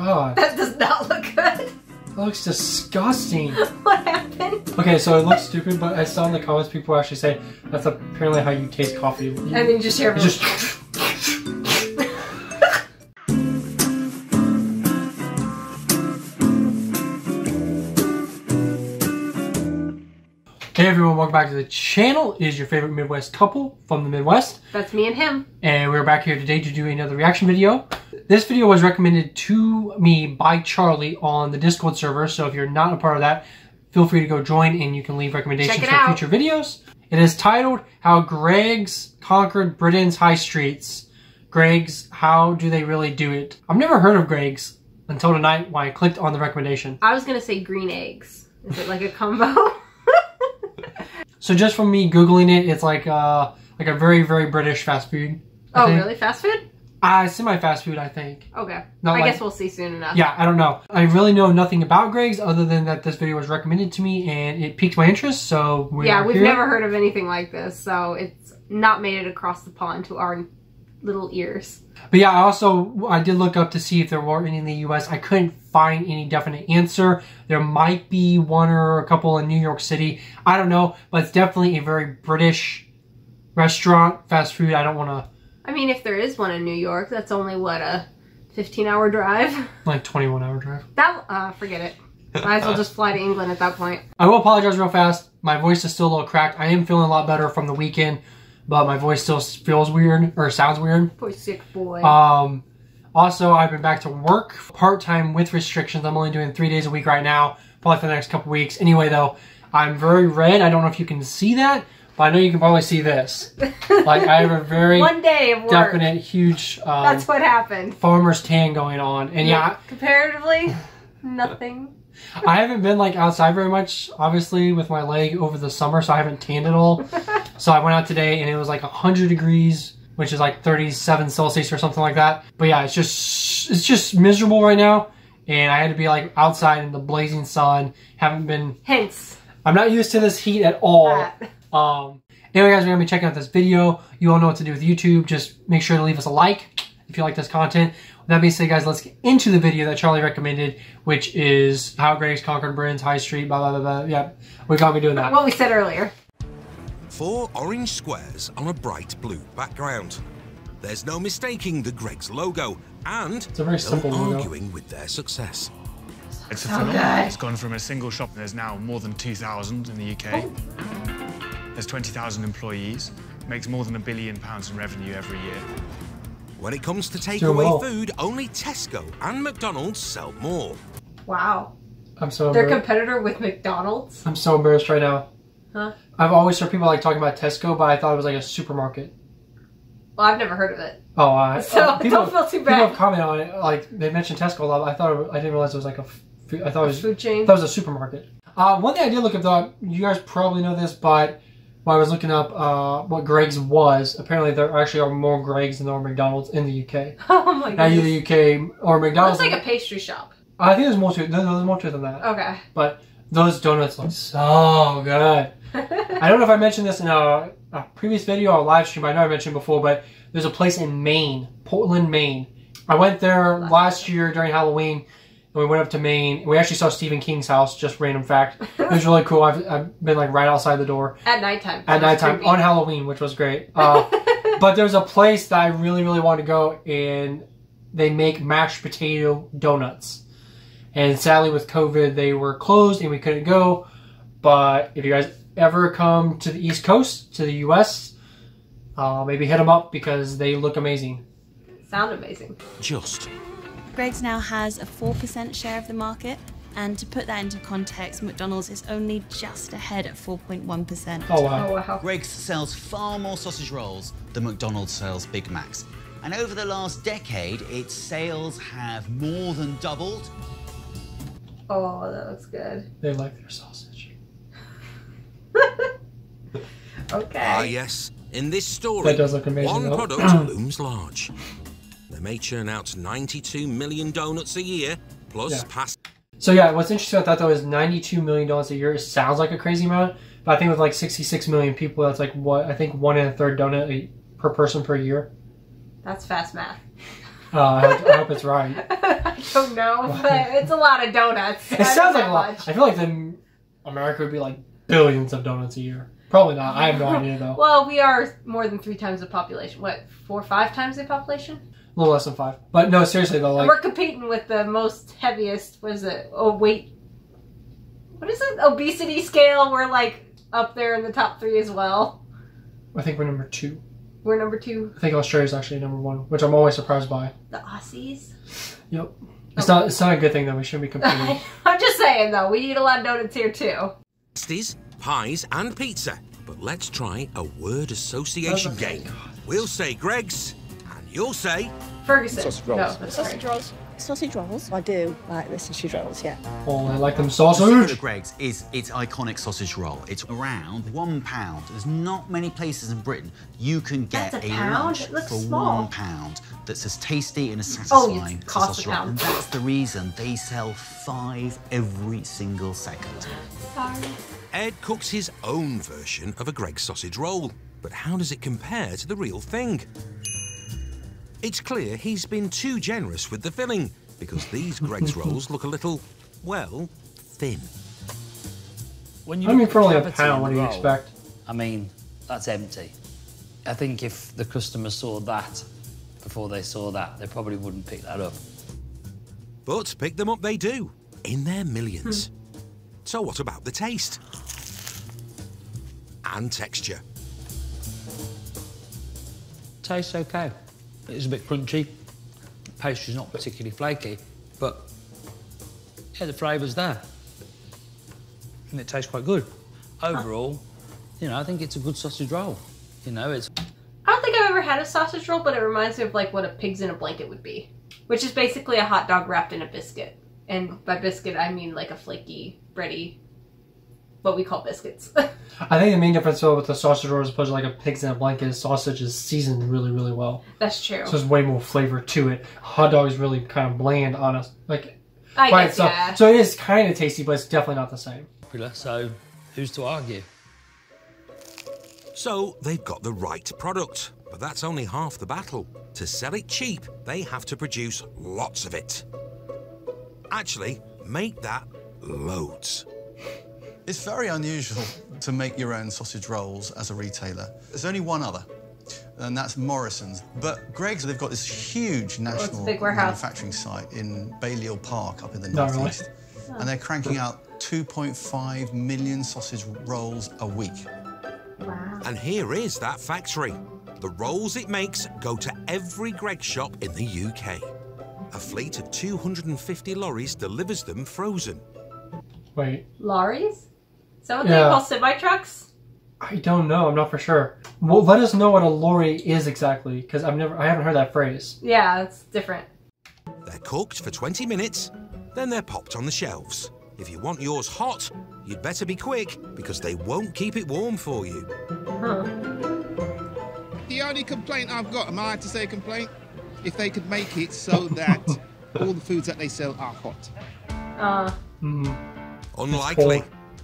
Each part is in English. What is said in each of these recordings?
god. That does not look good. That looks disgusting. What happened? Okay, so it looks stupid, but I saw in the comments people actually say that's apparently how you taste coffee. And then you just hear it just Hey everyone, welcome back to the channel. It is your favorite Midwest couple from the Midwest. That's me and him. And we're back here today to do another reaction video. This video was recommended to me by Charlie on the Discord server, so if you're not a part of that, feel free to go join and you can leave recommendations for future videos. It is titled, How Greggs Conquered Britain's High Streets. Greggs, how do they really do it? I've never heard of Greggs until tonight when I clicked on the recommendation. I was gonna say green eggs. Is it like a combo? So just from me Googling it, it's like a very, very British fast food. Oh, really? Fast food? Semi-fast food, I think. Okay. I guess we'll see soon enough. Yeah, I don't know. I really know nothing about Greggs other than that this video was recommended to me and it piqued my interest, so we've never heard of anything like this, so it's not made it across the pond to our little ears. But yeah, I did look up to see if there were any in the US. I couldn't find any definite answer. There might be one or a couple in New York City. I don't know, but it's definitely a very British restaurant, fast food. I don't want to... I mean, if there is one in New York, that's only, what, a 15-hour drive? Like 21-hour drive. That, forget it. Might as well just fly to England at that point. I will apologize real fast. My voice is still a little cracked. I am feeling a lot better from the weekend, but my voice still feels weird, or sounds weird. Poor sick boy. Also, I've been back to work part-time with restrictions. I'm only doing 3 days a week right now, probably for the next couple weeks. Anyway, though, I'm very red. I don't know if you can see that, but I know you can probably see this. Like, I have a very one day of work. Definite, huge that's what happened. Farmer's tan going on. And yeah, comparatively, nothing. I haven't been like outside very much, obviously, with my leg over the summer, so I haven't tanned at all. So I went out today and it was like 100 degrees, which is like 37 Celsius or something like that. But yeah, it's just miserable right now. And I had to be like outside in the blazing sun. Haven't been... Hence. I'm not used to this heat at all. Anyway guys, we're going to be checking out this video. You all know what to do with YouTube. Just make sure to leave us a like if you like this content. With that being said, guys, let's get into the video that Charlie recommended, which is How Greggs Conquered Britain's High Street, blah, blah, blah, blah. Yeah, we're going to be doing that. What we said earlier. 4 orange squares on a bright blue background. There's no mistaking the Greggs logo, and it's a very simple logo. Arguing with their success. It's a phenomenon. It's gone from a single shop. There's now more than 2,000 in the UK. There's 20,000 employees. Makes more than £1 billion in revenue every year. When it comes to takeaway food, only Tesco and McDonald's sell more. Wow. I'm so their competitor with McDonald's? I'm so embarrassed right now. Huh? I've always heard people like talking about Tesco, but I thought it was like a supermarket. Well, I've never heard of it. Oh, so don't feel too bad. People have commented on it, like they mentioned Tesco a lot. But I didn't realize it was like a food chain. I thought it was a supermarket. One thing I did look up though, you guys probably know this, but when I was looking up what Greggs was, apparently there actually are more Greggs than there are McDonald's in the UK. Oh my goodness. Now either the UK or McDonald's. Looks like a pastry shop. I think there's more to it. There's more to it than that. Okay. But those donuts look so good. I don't know if I mentioned this in a previous video or live stream. I know I mentioned before, but there's a place in Maine, Portland, Maine. I went there last year during Halloween, and we went up to Maine. We actually saw Stephen King's house, just random fact. It was really cool. I've been like right outside the door. At nighttime. At nighttime, on Halloween, which was great. But there's a place that I really, really want to go, and they make mashed potato donuts. And sadly with COVID, they were closed and we couldn't go. But if you guys ever come to the East Coast, to the US, maybe hit them up because they look amazing. Sound amazing. Greggs now has a 4% share of the market, and to put that into context, McDonald's is only just ahead at 4.1%. Oh wow. Oh wow. Greggs sells far more sausage rolls than McDonald's sells Big Macs. And over the last decade, its sales have more than doubled. Oh, that looks good. They like their sausage. Okay. Ah, yes. In this story, that does look amazing, one though. product looms large. They may churn out 92 million donuts a year, plus So yeah, what's interesting about that though is $92 million a year. It sounds like a crazy amount, but I think with like 66 million people, that's like what I think 1 1/3 donut per person per year. That's fast math. I hope it's right. I don't know, but it's a lot of donuts. It sounds like a lot. I feel like then America would be like billions of donuts a year. Probably not. I have no idea though. Well, we are more than 3 times the population. What, 4 or 5 times the population? A little less than 5. But no, seriously though, like, and we're competing with the most heaviest. What is it? Oh wait, what is it? Obesity scale. We're like up there in the top 3 as well. I think we're number 2. We're number 2. I think Australia's actually number 1, which I'm always surprised by. The Aussies. Yep. It's not a good thing though. We shouldn't be competing. I'm just saying though, we eat a lot of donuts here too. Pasties, pies, and pizza. But let's try a word association game. We'll say Greggs, and you'll say Ferguson. Sausage rolls. No, that's Sausage right. rolls. Sausage rolls? I do like the sausage rolls, yeah. Oh, I like them The secret sausage. of Greggs is its iconic sausage roll. It's around £1. There's not many places in Britain you can get That's a a pound? lunch It looks for small. £1 that's as tasty and as Oh, satisfying it as a costs sausage a roll. pound. And that's the reason they sell 5 every single second. Sorry. Ed cooks his own version of a Greggs sausage roll. But how does it compare to the real thing? It's clear he's been too generous with the filling, because these Greggs rolls look a little, well, thin. When you I mean, look for at only a cavity pound, in what the do you roll, expect? I mean, that's empty. I think if the customer saw that before they saw that, they probably wouldn't pick that up. But pick them up they do, in their millions. So what about the taste? And texture. Tastes okay. It's a bit crunchy. The pastry's not particularly flaky, but yeah, the flavour's there. And it tastes quite good. Overall, you know, I think it's a good sausage roll. You know, it's... I don't think I've ever had a sausage roll, but it reminds me of like what a pigs in a blanket would be, which is basically a hot dog wrapped in a biscuit. And by biscuit, I mean like a flaky, bready, what we call biscuits. I think the main difference though with the sausage roll as opposed to like a pig's in a blanket is sausage is seasoned really, really well. That's true. So there's way more flavor to it. Hot dog is really kind of bland on us, like I by guess, itself. yeah. So it is kind of tasty, but it's definitely not the same. popular, so who's to argue? So they've got the right product, but that's only half the battle. To sell it cheap, they have to produce lots of it. Actually, make that loads. It's very unusual to make your own sausage rolls as a retailer. There's only one other, and that's Morrison's. But Greggs, they've got this huge national big warehouse. manufacturing site in Balliol Park up in the Not northeast. And they're cranking out 2.5 million sausage rolls a week. Wow. And here is that factory. The rolls it makes go to every Greggs shop in the UK. A fleet of 250 lorries delivers them frozen. Wait, Lorries? Is that what Yeah. they call semi-trucks? I don't know. I'm not for sure. Well, let us know what a lorry is exactly, because I haven't heard that phrase. Yeah, it's different. They're cooked for 20 minutes, then they're popped on the shelves. If you want yours hot, you'd better be quick, because they won't keep it warm for you. The only complaint I've got, am I allowed to say complaint? If they could make it so that all the foods that they sell are hot. Unlikely,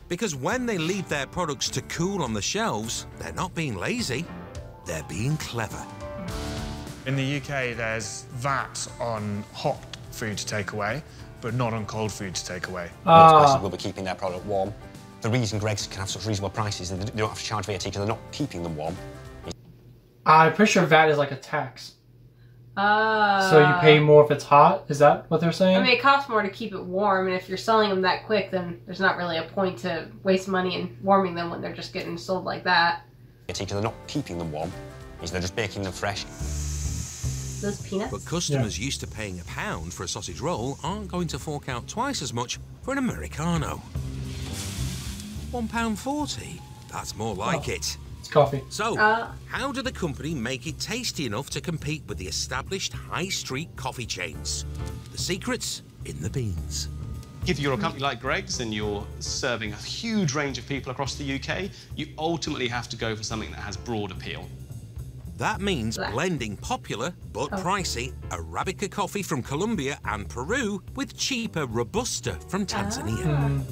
because when they leave their products to cool on the shelves, they're not being lazy, they're being clever. In the UK, there's VAT on hot food to take away, but not on cold food to take away. Most places will be keeping their product warm. The reason Greggs can have such reasonable prices is that they don't have to charge VAT because they're not keeping them warm. I'm pretty sure VAT is like a tax. So you pay more if it's hot? Is that what they're saying? I mean, it costs more to keep it warm, and if you're selling them that quick, then there's not really a point to waste money in warming them when they're just getting sold like that. Because they're not keeping them warm, means they're just baking them fresh. Those peanuts? But customers used to paying £1 for a sausage roll aren't going to fork out twice as much for an Americano. £1.40? That's more like it. It's coffee. So, how do the company make it tasty enough to compete with the established high street coffee chains? The secret's in the beans. If you're a company like Greggs and you're serving a huge range of people across the UK, you ultimately have to go for something that has broad appeal. That means blending popular but pricey Arabica coffee from Colombia and Peru with cheaper Robusta from Tanzania.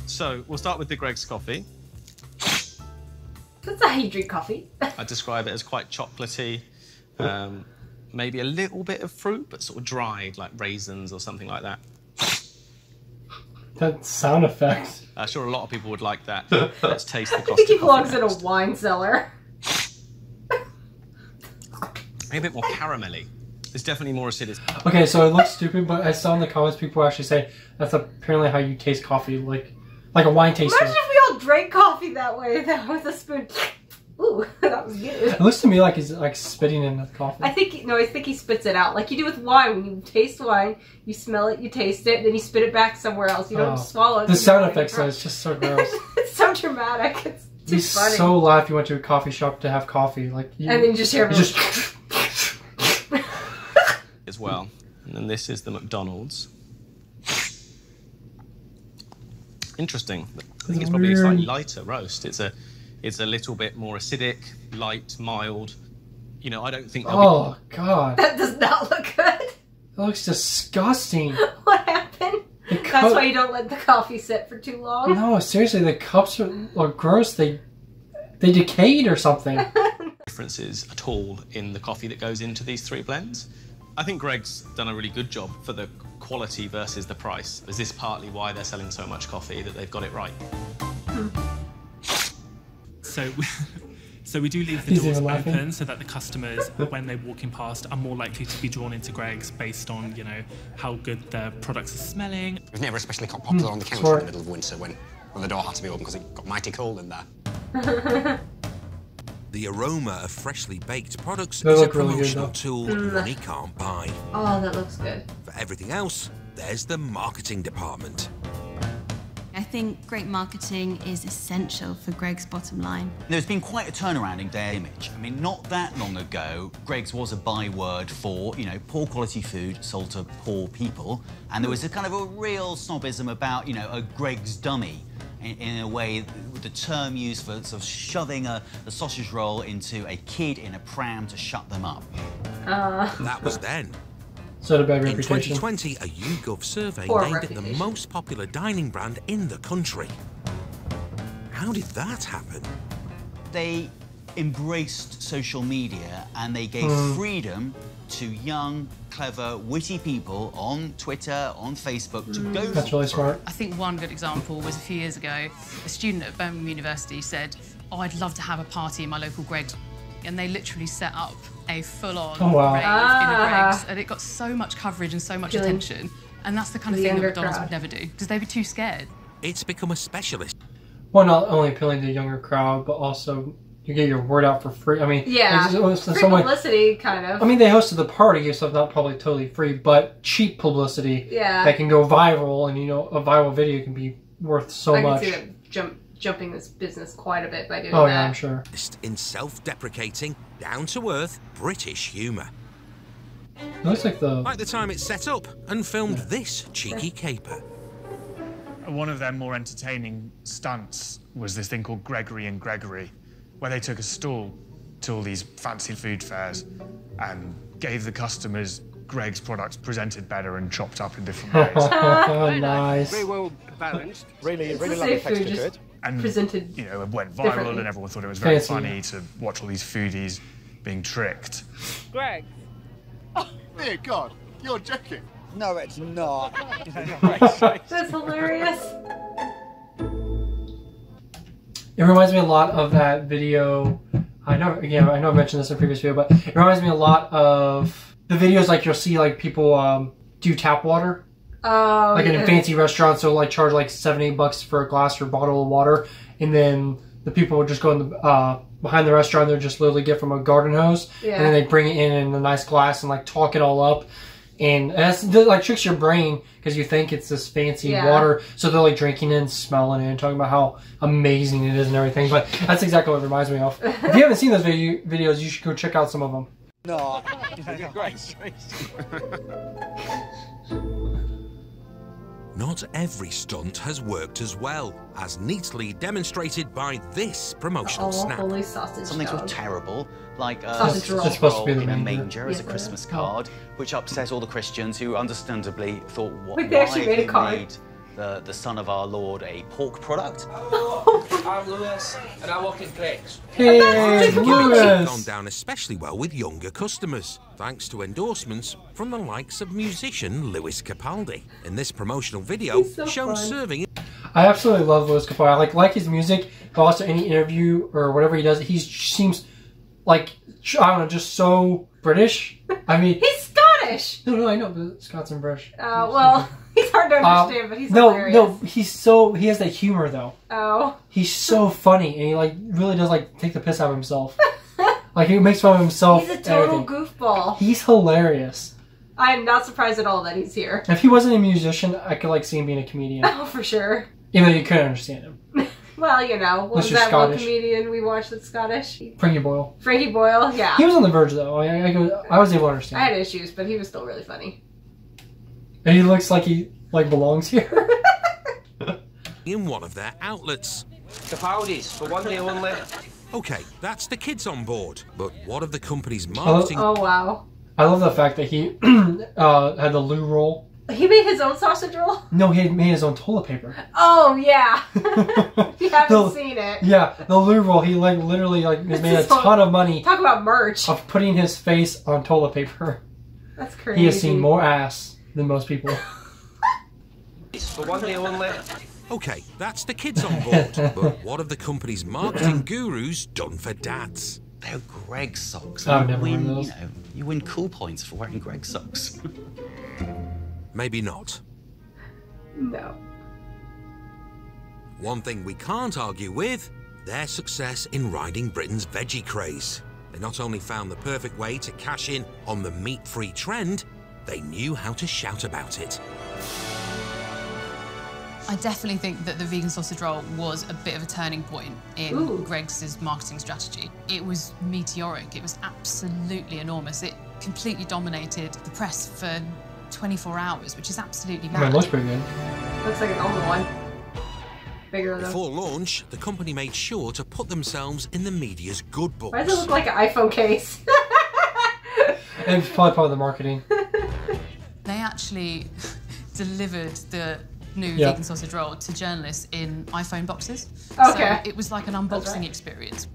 So we'll start with the Greggs coffee. That's how you drink coffee. I describe it as quite chocolatey. maybe a little bit of fruit, but sort of dried, like raisins or something like that. That sound effect. I'm sure a lot of people would like that. Let's taste the I Costa think he coffee belongs in a next. wine cellar. Maybe a bit more caramelly. It's definitely more acidic. Okay, so it looks stupid, but I saw in the comments people actually say that's apparently how you taste coffee, like a wine taster. Imagine if we all drank coffee that way, that with a spoon. Ooh, that was good. It looks to me like he's like spitting in the coffee. I think he spits it out, like you do with wine. When you taste wine, you smell it, you taste it, then you spit it back somewhere else. You don't swallow it. The sound effects, though, it's just so gross. It's so dramatic. It's too funny. So loud if you went to a coffee shop to have coffee, like. And then you just hear as well. And then this is the McDonald's. Interesting. I think it's probably a slightly lighter roast. It's a little bit more acidic, light, mild. You know, I don't think. Oh God. That does not look good. It looks disgusting. What happened? That's why you don't let the coffee sit for too long. No, seriously, the cups are gross. They decayed or something. Differences at all in the coffee that goes into these three blends. I think Greg's done a really good job for the quality versus the price. Is this partly why they're selling so much coffee, that they've got it right? So we do leave the doors open so that the customers, when they're walking past, are more likely to be drawn into Greg's based on, you know, how good their products are smelling. We've never especially got popular on the counter in the middle of winter when the door had to be open because it got mighty cold in there. The aroma of freshly baked products They is a look really good, promotional though. tool money can't buy. Oh, that looks good. For everything else, there's the marketing department. I think great marketing is essential for Greg's bottom line. There's been quite a turnaround in their image. I mean, not that long ago, Greg's was a byword for, you know, poor quality food sold to poor people. And there was a kind of a real snobism about, you know, a Greg's dummy. In a way, the term used for sort of shoving a sausage roll into a kid in a pram to shut them up. That was then. So had a bad In reputation. 2020, a YouGov survey Poor named it the reputation. most popular dining brand in the country. How did that happen? They embraced social media and they gave freedom to young, clever, witty people on Twitter, on Facebook to go. That's really smart. I think one good example was a few years ago, a student at Birmingham University said, "Oh, I'd love to have a party in my local Greg's." And they literally set up a full-on rave in a Greg's, and it got so much coverage and so much attention. And that's the kind of thing that McDonald's would never do, because they'd be too scared. It's become a specialist. Well, not only appealing to the younger crowd, but also you get your word out for free. I mean, Yeah, free publicity, kind of. I mean, they hosted the party, so not probably totally free, but cheap publicity. Yeah. That can go viral, and you know, a viral video can be worth so much. I can see them jumping this business quite a bit by doing that. Oh yeah, I'm sure. In self-deprecating, down-to-earth British humour. It looks like the time it set up and filmed this cheeky caper. One of their more entertaining stunts was this thing called Gregory and Gregory, where they took a stall to all these fancy food fairs and gave the customers Greg's products presented better and chopped up in different ways. Nice. Very well balanced. Really It's the lovely same food, texture to just it. And, presented you know, it went viral differently. and everyone thought it was very Fancy. funny to watch all these foodies being tricked. Greg. Dear God, you're joking. No, it's not. That's hilarious. It reminds me a lot of that video. I know I mentioned this in a previous video, but it reminds me a lot of the videos like you'll see like people do tap water. Oh, like in a fancy restaurant, so like charge like $7-8 for a glass or bottle of water, and then the people would just go in the behind the restaurant. They'll just literally get from a garden hose, and then they bring it in a nice glass and like talk it all up, and that's like tricks your brain because you think it's this fancy water. So they're like drinking it and smelling it and talking about how amazing it is and everything. But that's exactly what it reminds me of. If you haven't seen those videos, you should go check out some of them. No. Great. Not every stunt has worked as well, as neatly demonstrated by this promotional snap. Holy sausage Something dog. sort of terrible, like Sausage roll. It's supposed to be the in a manger. manger as a Christmas card, which upset all the Christians who understandably thought, Wait, they actually made a card? the son of our Lord, a pork product. I'm Lewis, and I work at Greg's. Hey, Lewis! Gone down especially well with younger customers, thanks to endorsements from the likes of musician Lewis Capaldi. In this promotional video, so shown fun. serving. I absolutely love Lewis Capaldi. I like his music, but also any interview or whatever he does, he seems like, I don't know, just so British. I mean, he's Scottish. No, I know, but Scots and British. Well, he's hard to understand, but he's hilarious. No, he has that humor though. Oh. He's so funny, and he like really does like take the piss out of himself. Like he makes fun of himself. He's a total goofball. He's hilarious. I am not surprised at all that he's here. If he wasn't a musician, I could like see him being a comedian. Oh, for sure. Even though you couldn't understand him. Well, you know, what was Mr. that Scottish. one comedian we watched that's Scottish? Frankie Boyle. Frankie Boyle, yeah. He was on the verge though. I was able to understand. I had issues, but he was still really funny. And he looks like he belongs here. In one of their outlets. Capaldi's, for one day only. Okay, that's the kids on board. But what of the company's marketing? Oh, wow. I love the fact that he had the loo roll. He made his own sausage roll? No, he had made his own toilet paper. Oh, yeah. You haven't seen it. Yeah, the loo roll. He like literally like has made a ton of money. Talk about merch. Of putting his face on toilet paper. That's crazy. He has seen more ass than most people. For one day only. Okay, that's the kids on board. But what have the company's marketing gurus done for dads? They're Greggs socks. I've never worn those. You win cool points for wearing Greggs socks. Maybe not. No. One thing we can't argue with, their success in riding Britain's veggie craze. They not only found the perfect way to cash in on the meat-free trend, they knew how to shout about it. I definitely think that the vegan sausage roll was a bit of a turning point in Greggs' marketing strategy. It was meteoric. It was absolutely enormous. It completely dominated the press for 24 hours, which is absolutely mad. It looks pretty good. Looks like an normal one. Bigger though. Before launch, the company made sure to put themselves in the media's good books. Why does it look like an iPhone case? It's probably part of the marketing. They actually delivered the new Yeah. vegan sausage roll to journalists in iPhone boxes. Okay. So it was like an unboxing experience.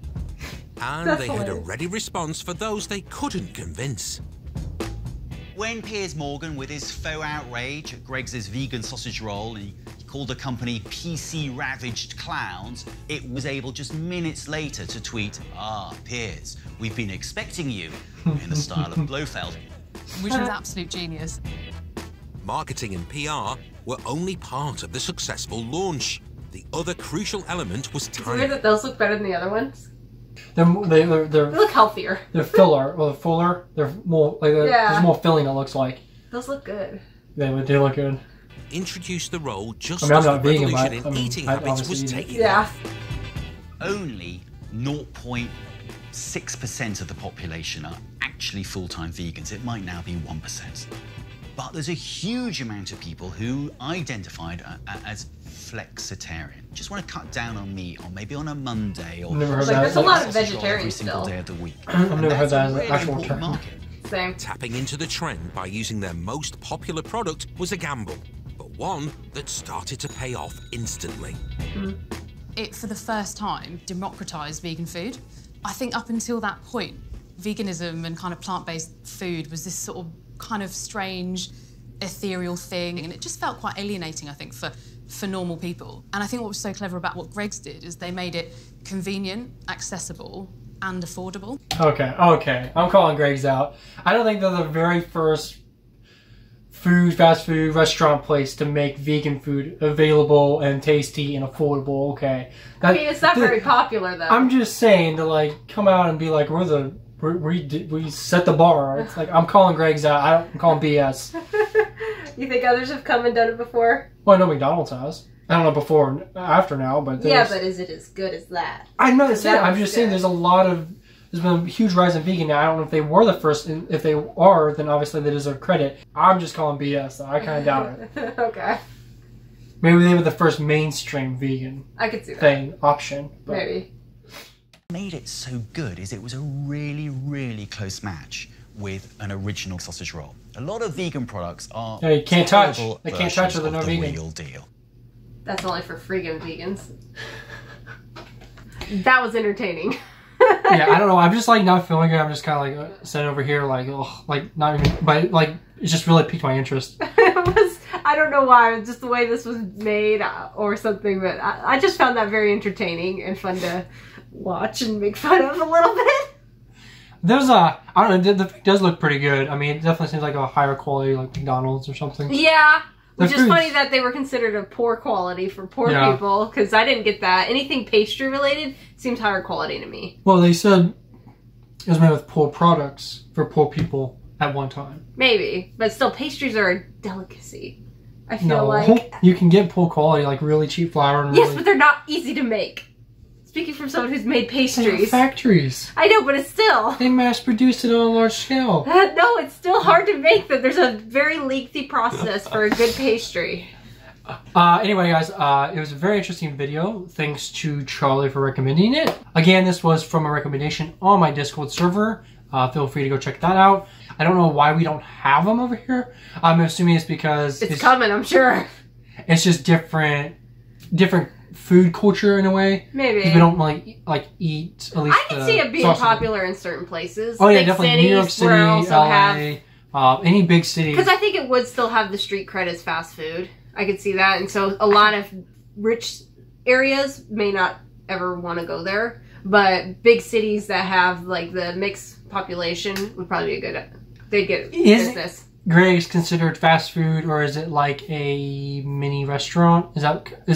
And they had a ready response for those they couldn't convince. When Piers Morgan, with his faux outrage at Greggs' vegan sausage roll, and he called the company PC-ravaged clowns, it was able just minutes later to tweet, Piers, we've been expecting you, in the style of Blofeld. Which was absolute genius. Marketing and PR were only part of the successful launch. The other crucial element was It's weird timing. that those look better than the other ones. They look healthier. They're fuller. Well, they're fuller. They're more like there's more filling. It looks like Those look good. they look good. Introduced the roll just I mean, I'm as the not vegan, revolution but in eating I'd habits obviously was eat it. taking Yeah. off. Only 0.6% of the population are actually full-time vegans. It might now be 1%. But there's a huge amount of people who identified as flexitarian. Just want to cut down on meat, or maybe on a Monday, or Never heard Like, that. there's a lot of sausage roll vegetarians every single still. day of the week. I've And never heard that's that a as an really actual important term. market. Same. Tapping into the trend by using their most popular product was a gamble, but one that started to pay off instantly. It, for the first time, democratised vegan food. I think up until that point, veganism and kind of plant-based food was this sort of kind of strange, ethereal thing, and it just felt quite alienating, I think, for normal people. And I think what was so clever about what Greggs did is they made it convenient, accessible, and affordable. Okay. I'm calling Greggs out. I don't think they're the very first fast food restaurant place to make vegan food available and tasty and affordable. Okay. I mean, it's not very popular though. I'm just saying to like come out and be like we set the bar. It's like I'm calling Greggs out. I'm calling BS. You think others have come and done it before? Well, I know McDonald's has. I don't know before and after now, but Yeah, but is it as good as that? I'm not saying. I'm was just saying good. there's been a huge rise in vegan now. I don't know if they were the first. And if they are, then obviously they deserve credit. I'm just calling BS. Though. I kind of doubt it. Okay. Maybe they were the first mainstream vegan I could see that. option. But Maybe. What made it so good is it was a really, really close match with an original sausage roll. A lot of vegan products are Yeah, you can't touch. terrible They can't touch versions or they're of no the vegan. real deal. That's only for freaking vegans. That was entertaining. Yeah, I don't know. I'm just like not feeling it. I'm just kind of like sitting over here, like, oh, like not even. But like, it just really piqued my interest. I don't know why, just the way this was made or something, but I just found that very entertaining and fun to watch and make fun of a little bit. There's I don't know, the food does look pretty good. I mean, it definitely seems like a higher quality, like McDonald's or something. Yeah, which is funny that they were considered a poor quality for poor people, because I didn't get that. Anything pastry related seems higher quality to me. Well, they said it was made with poor products for poor people at one time. Maybe, but still, pastries are a delicacy. I feel like you can get poor quality, like really cheap flour. And yes, but they're not easy to make. Speaking from someone who's made pastries. Factories. I know, but it's still. They mass produce it on a large scale. No, it's still hard to make them. There's a very lengthy process for a good pastry. Anyway, guys, it was a very interesting video. Thanks to Charlie for recommending it. Again, this was from a recommendation on my Discord server. Feel free to go check that out. I don't know why we don't have them over here. I'm assuming it's because it's coming, I'm sure. It's just different food culture in a way. Maybe. We don't like eat at least. I can see it being popular in certain places. Oh yeah, big definitely. Cities, New York City, LA, any big city. Because I think it would still have the street cred as fast food. I could see that, and so a lot of rich areas may not ever want to go there, but big cities that have like the mixed population would probably be a good. They'd get business. Greg's considered fast food, or is it like a mini restaurant? Is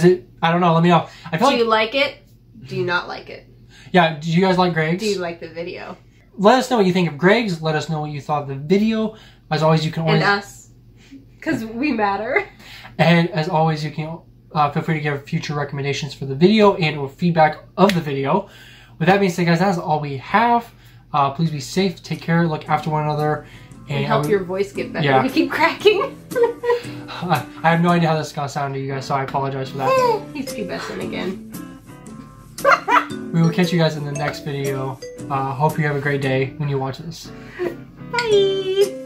it? I don't know. Let me know. Do you like it? Do you not like it? Yeah. Do you guys like Greg's? Do you like the video? Let us know what you think of Greg's. Let us know what you thought of the video. As always, you can always... And us. Because we matter. And as always, you can feel free to give future recommendations for the video and or feedback of the video. With that being said, guys, that's all we have. Please be safe. Take care. Look after one another. And help your voice get better. Yeah. You keep cracking. I have no idea how this is going to sound to you guys, so I apologize for that. He's pubescent again. We will catch you guys in the next video. Hope you have a great day when you watch this. Bye!